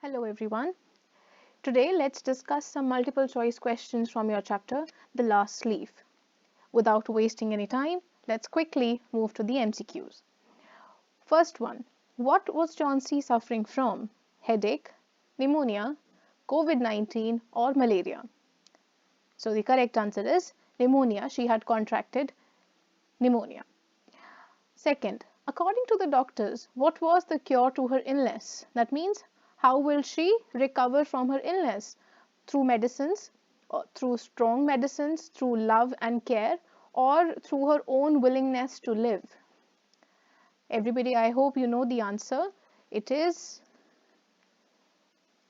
Hello everyone. Today let's discuss some multiple choice questions from your chapter, The Last Leaf. Without wasting any time, let's quickly move to the MCQs. First one, what was John C. suffering from? Headache, pneumonia, COVID-19 or malaria? So the correct answer is pneumonia. She had contracted pneumonia. Second, according to the doctors, what was the cure to her illness? That means, how will she recover from her illness? Through medicines, or through strong medicines, through love and care, or through her own willingness to live? Everybody, I hope you know the answer. It is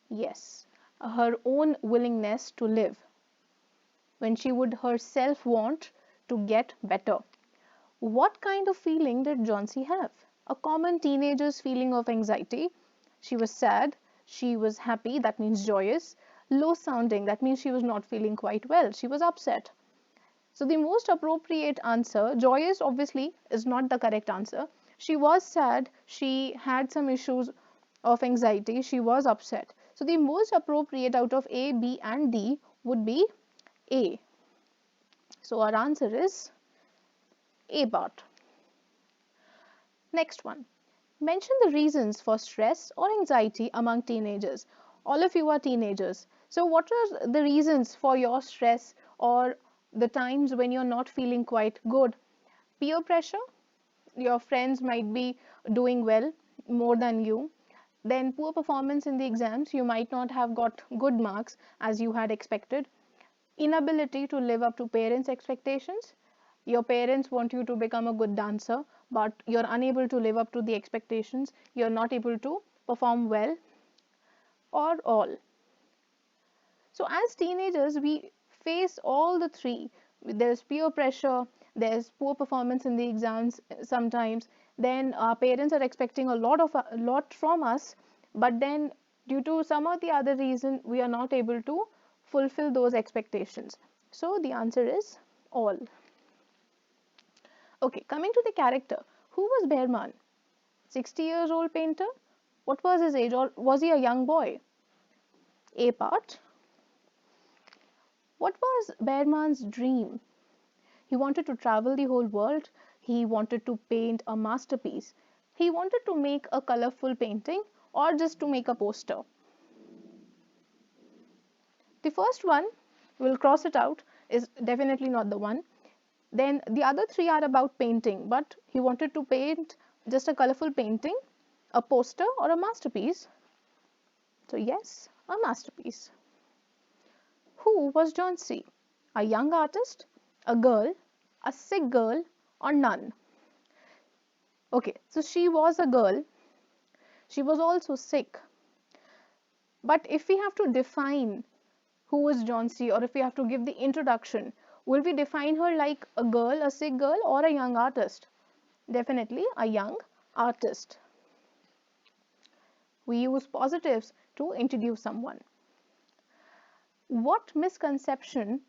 yes, her own willingness to live. When she would herself want to get better. What kind of feeling did Johnsy have? A common teenager's feeling of anxiety. She was sad, she was happy, that means joyous, low sounding, that means she was not feeling quite well, she was upset. So the most appropriate answer, joyous obviously is not the correct answer. She was sad, she had some issues of anxiety, she was upset. So the most appropriate out of A, B and D would be A. So our answer is A part. Next one. Mention the reasons for stress or anxiety among teenagers. All of you are teenagers. So what are the reasons for your stress or the times when you're not feeling quite good? Peer pressure. Your friends might be doing well more than you. Then poor performance in the exams. You might not have got good marks as you had expected. Inability to live up to parents' expectations. Your parents want you to become a good dancer, but you're unable to live up to the expectations. You're not able to perform well, or all. So, as teenagers, we face all the three. There's peer pressure, there's poor performance in the exams sometimes, then our parents are expecting a lot from us, but then due to some or the other reason, we are not able to fulfill those expectations. So, the answer is all. Okay, coming to the character. Who was Behrman? 60 years old painter? What was his age, or was he a young boy? A part. What was Behrman's dream? He wanted to travel the whole world. He wanted to paint a masterpiece. He wanted to make a colorful painting or just to make a poster. The first one, we'll cross it out, is definitely not the one. Then the other three are about painting, but he wanted to paint just a colorful painting, a poster or a masterpiece. So yes, a masterpiece. Who was John C? A young artist, a girl, a sick girl, or none? Okay, so she was a girl. She was also sick. But if we have to define who is John C, or if we have to give the introduction, will we define her like a girl, a sick girl, or a young artist? Definitely a young artist. We use positives to introduce someone. What misconception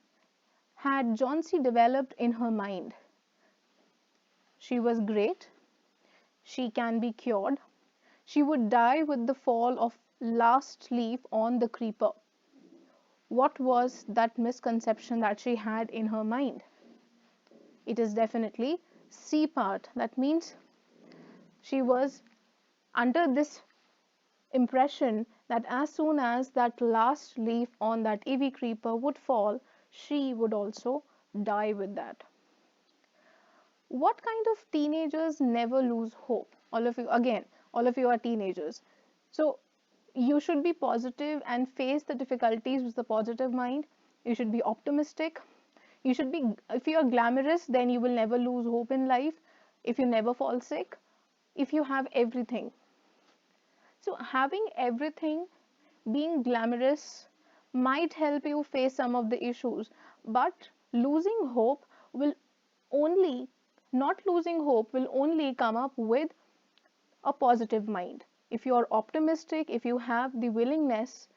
had John C developed in her mind? She was great. She can be cured. She would die with the fall of last leaf on the creeper. What was that misconception that she had in her mind? It is definitely C part. That means she was under this impression that as soon as that last leaf on that Eevee creeper would fall, she would also die with that. What kind of teenagers never lose hope? All of you, again, all of you are teenagers. So you should be positive and face the difficulties with a positive mind. You should be optimistic. You should be, if you are glamorous, then you will never lose hope in life. If you never fall sick, if you have everything. So having everything, being glamorous might help you face some of the issues, but losing hope will only, not losing hope will only come up with a positive mind. If you are optimistic, if you have the willingness,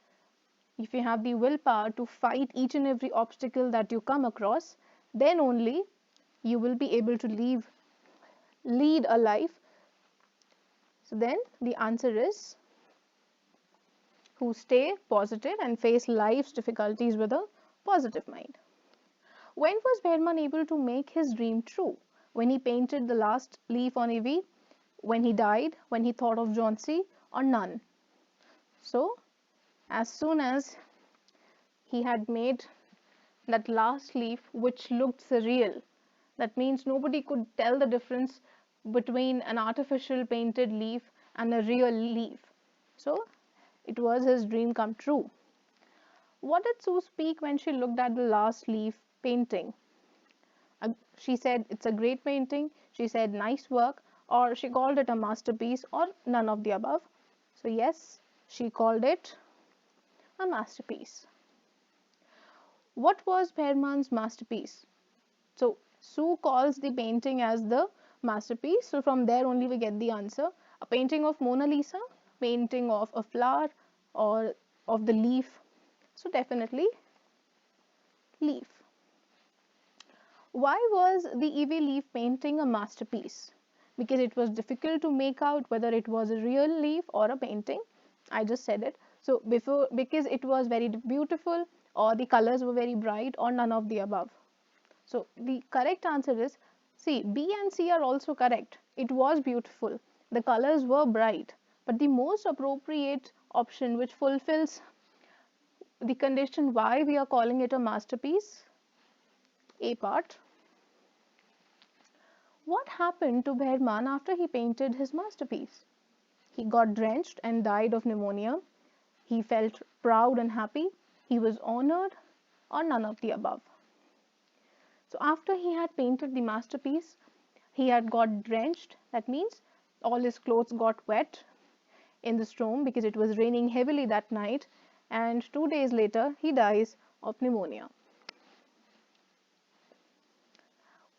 if you have the willpower to fight each and every obstacle that you come across, then only you will be able to lead a life. So then the answer is who stay positive and face life's difficulties with a positive mind. When was Berman able to make his dream true? When he painted the last leaf on Eevee, when he died, when he thought of Johnsy, or none? So, as soon as he had made that last leaf which looked surreal, that means nobody could tell the difference between an artificial painted leaf and a real leaf. So, it was his dream come true. What did Sue speak when she looked at the last leaf painting? She said it's a great painting, she said nice work, or she called it a masterpiece, or none of the above. So yes, she called it a masterpiece. What was Berman's masterpiece? So Sue calls the painting as the masterpiece. So from there only we get the answer. A painting of Mona Lisa, painting of a flower, or of the leaf. So definitely leaf. Why was the Eevee leaf painting a masterpiece? Because it was difficult to make out whether it was a real leaf or a painting. I just said it. So because it was very beautiful, or the colors were very bright, or none of the above. So the correct answer is C. B and C are also correct. It was beautiful. The colors were bright. But the most appropriate option which fulfills the condition why we are calling it a masterpiece, A part. What happened to Berman after he painted his masterpiece? He got drenched and died of pneumonia. He felt proud and happy. He was honored, or none of the above. So after he had painted the masterpiece, he had got drenched. That means all his clothes got wet in the storm because it was raining heavily that night, and 2 days later he dies of pneumonia.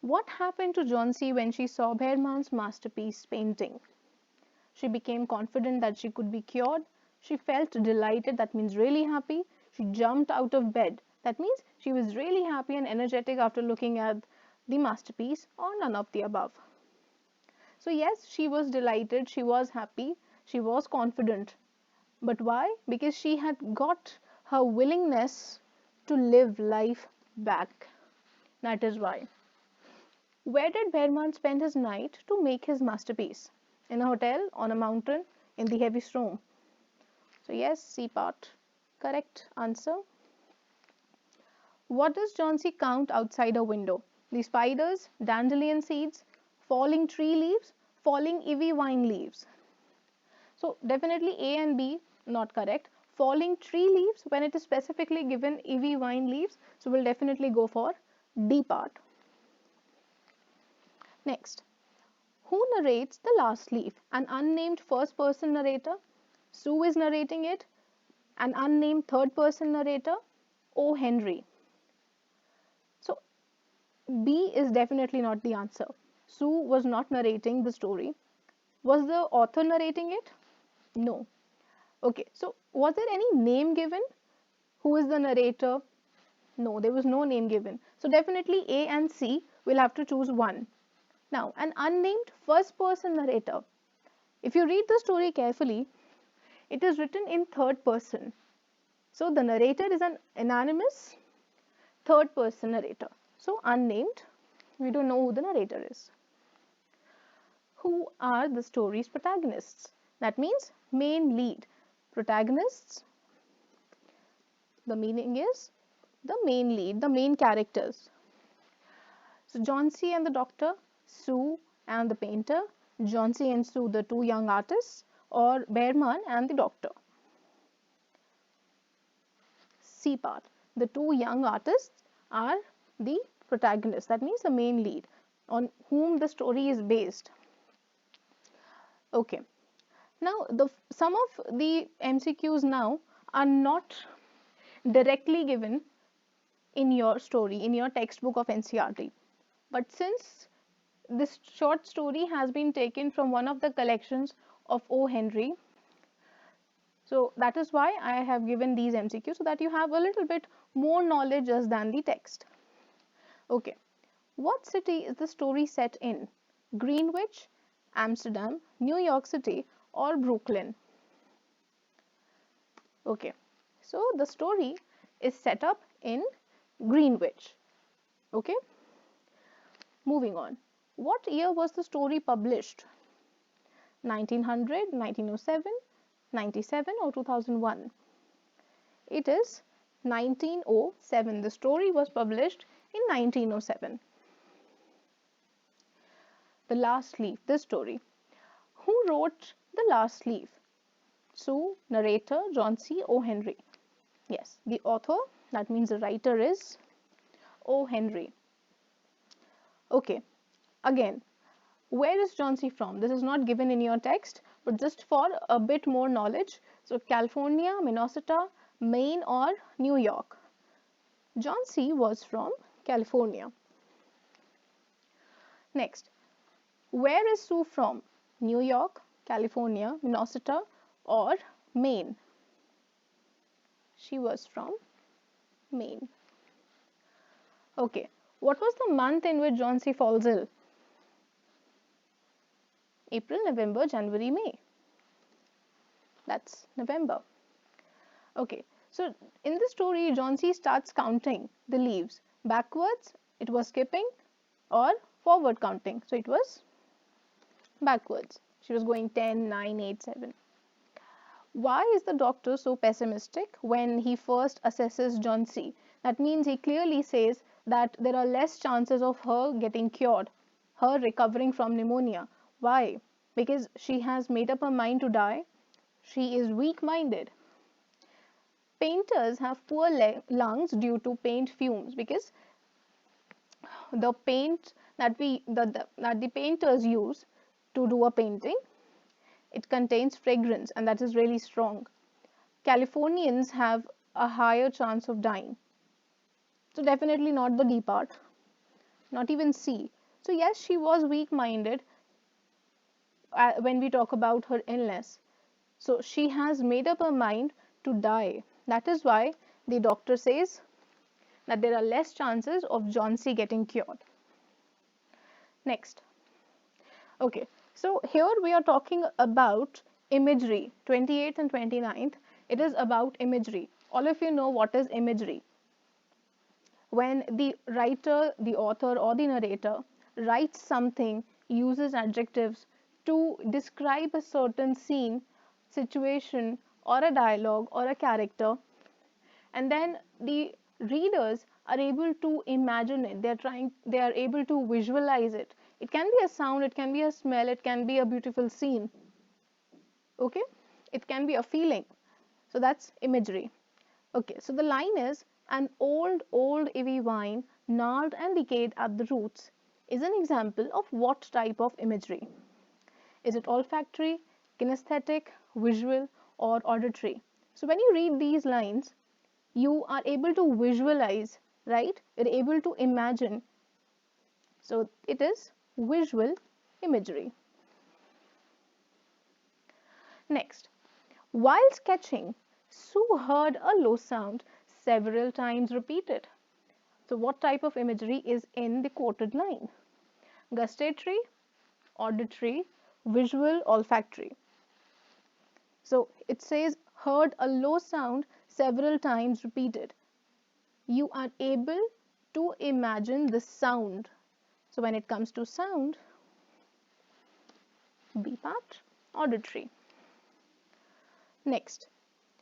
What happened to Johnsy when she saw Berman's masterpiece painting? She became confident that she could be cured. She felt delighted, that means really happy. She jumped out of bed. That means she was really happy and energetic after looking at the masterpiece, or none of the above. So yes, she was delighted, she was happy, she was confident. But why? Because she had got her willingness to live life back. That is why. Where did Berman spend his night to make his masterpiece? In a hotel, on a mountain, in the heavy storm? So yes, C part. Correct answer. What does Johnsy count outside a window? The spiders, dandelion seeds, falling tree leaves, falling Eevee vine leaves. So definitely A and B not correct. Falling tree leaves, when it is specifically given Eevee vine leaves, so we'll definitely go for D part. Next, who narrates the last leaf? An unnamed first person narrator. Sue is narrating it. An unnamed third person narrator. O. Henry. So B is definitely not the answer. Sue was not narrating the story. Was the author narrating it? No. Okay, so was there any name given? Who is the narrator? No, there was no name given. So definitely A and C, we'll have to choose one. Now, an unnamed first person narrator. If you read the story carefully, it is written in third person. So the narrator is an anonymous third person narrator. So unnamed, we don't know who the narrator is. Who are the story's protagonists? That means main lead. Protagonists, the meaning is the main lead, the main characters. So Johnsy and the doctor, Sue and the painter, Johnsy and Sue, the two young artists, or Berman and the doctor. C part. The two young artists are the protagonists. That means the main lead on whom the story is based. Okay. Now, some of the MCQs now are not directly given in your story, in your textbook of NCERT. But since this short story has been taken from one of the collections of O. Henry, so that is why I have given these MCQs, so that you have a little bit more knowledge just than the text. Okay, what city is the story set in? Greenwich, Amsterdam, New York City, or Brooklyn? Okay, so the story is set up in Greenwich. Okay, moving on. What year was the story published? 1900, 1907, 97 or 2001? It is 1907. The story was published in 1907. The Last Leaf, this story. Who wrote The Last Leaf? Sue, narrator, John C. O. Henry. Yes, the author, that means the writer, is O. Henry. Okay, again, where is John C. from? This is not given in your text, but just for a bit more knowledge. So, California, Minnesota, Maine, or New York? John C. was from California. Next, where is Sue from? New York, California, Minnesota, or Maine? She was from Maine. Okay, what was the month in which John C. falls ill? April, November, January, May. That's November. Okay, so in the story, John C. starts counting the leaves. Backwards, it was skipping, or forward counting. So it was backwards. She was going 10, 9, 8, 7. Why is the doctor so pessimistic when he first assesses John C? That means he clearly says that there are less chances of her getting cured, her recovering from pneumonia. Why? Because she has made up her mind to die. She is weak-minded. Painters have poor lungs due to paint fumes, because the paint that the painters use to do a painting, it contains fragrance, and that is really strong. Californians have a higher chance of dying. So definitely not the D part, not even C. So yes, she was weak-minded when we talk about her illness. So she has made up her mind to die. That is why the doctor says that there are less chances of John C. getting cured. Next. Okay, so here we are talking about imagery, 28th and 29th. It is about imagery. All of you know what is imagery. When the writer, the author, or the narrator writes something, uses adjectives to describe a certain scene, situation, or a dialogue, or a character, and then the readers are able to imagine it. They are able to visualize it. It can be a sound, it can be a smell, it can be a beautiful scene. Okay, it can be a feeling. So that's imagery. Okay, so the line is, an old Eevee vine, gnarled and decayed at the roots, is an example of what type of imagery? Is it olfactory, kinesthetic, visual, or auditory? So when you read these lines, you are able to visualize, right? You're able to imagine. So it is visual imagery. Next, while sketching, Sue heard a low sound several times repeated. So what type of imagery is in the quoted line? Gustatory, auditory, visual, olfactory. So it says heard a low sound several times repeated. You are able to imagine the sound. So when it comes to sound, B part, auditory. Next,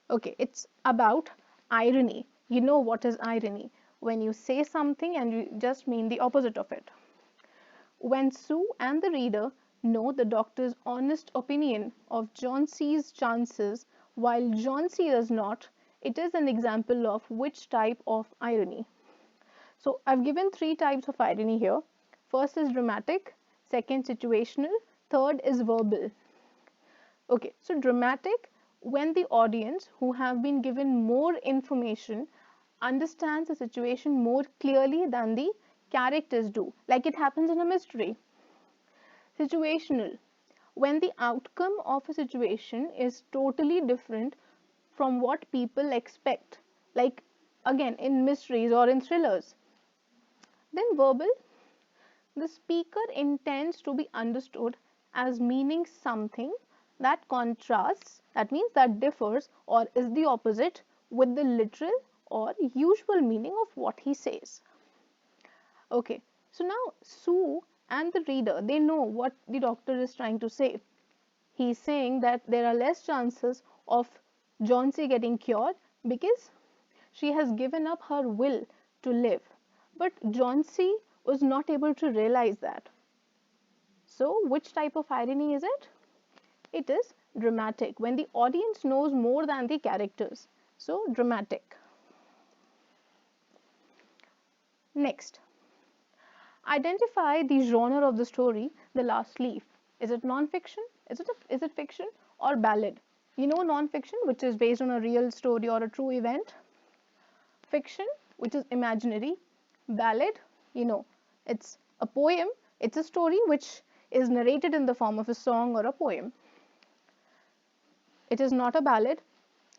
okay, it's about irony. You know what is irony? When you say something and you just mean the opposite of it. When Sue and the reader know the doctor's honest opinion of John C.'s chances while John C. does not, it is an example of which type of irony? So I've given 3 types of irony here. First is dramatic, second situational, third is verbal. Okay, so dramatic, when the audience who have been given more information understands the situation more clearly than the characters do, like it happens in a mystery. Situational, when the outcome of a situation is totally different from what people expect, like again in mysteries or in thrillers. Then verbal, the speaker intends to be understood as meaning something that contrasts, that means that differs or is the opposite with the literal or usual meaning of what he says. Okay, so now Sue and the reader, they know what the doctor is trying to say. He's saying that there are less chances of Johnsy getting cured because she has given up her will to live. But Johnsy was not able to realize that. So, which type of irony is it? It is dramatic, when the audience knows more than the characters. So, dramatic. Next, identify the genre of the story, the last leaf. Is it non-fiction? Is it fiction or ballad? You know non-fiction, which is based on a real story or a true event. Fiction, which is imaginary. Ballad, you know, it's a poem. It's a story which is narrated in the form of a song or a poem. It is not a ballad,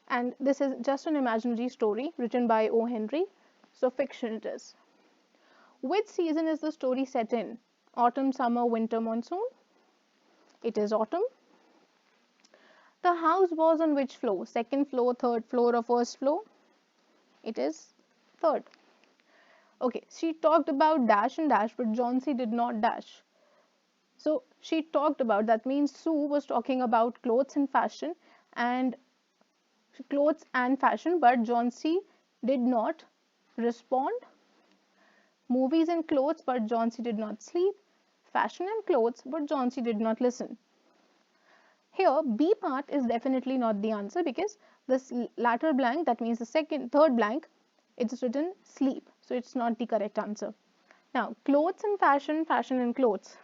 and this is just an imaginary story written by O. Henry. So fiction it is. Which season is the story set in? Autumn, summer, winter, monsoon? It is autumn. The house was on which floor? Second floor, third floor, or first floor? It is third. Okay, she talked about dash and dash, but Johnsy did not dash. So she talked about, that means Sue was talking about clothes and fashion, but Johnsy did not respond. Movies and clothes, but Johnsy did not sleep. Fashion and clothes, but Johnsy did not listen. Here, B part is definitely not the answer because this latter blank, that means the third blank, it's written sleep. So it's not the correct answer. Now, clothes and fashion, fashion and clothes.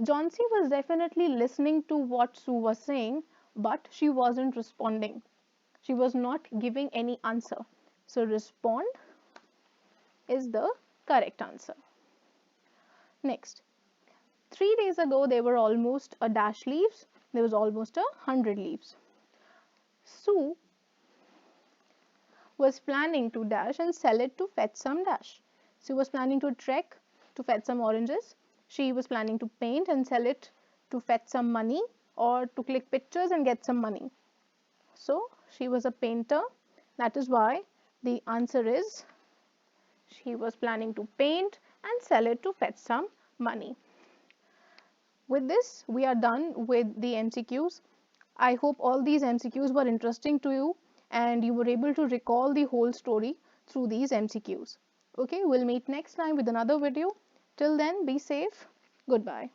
Johnsy was definitely listening to what Sue was saying, but she wasn't responding. She was not giving any answer. So respond is the correct answer. Next, 3 days ago there were almost a dash leaves. There was almost 100 leaves. Sue was planning to dash and sell it to fetch some dash. She was planning to trek to fetch some oranges. She was planning to paint and sell it to fetch some money, or to click pictures and get some money. So she was a painter. That is why the answer is she was planning to paint and sell it to fetch some money. With this, we are done with the MCQs. I hope all these MCQs were interesting to you and you were able to recall the whole story through these MCQs. Okay, we'll meet next time with another video. Till then, be safe. Goodbye.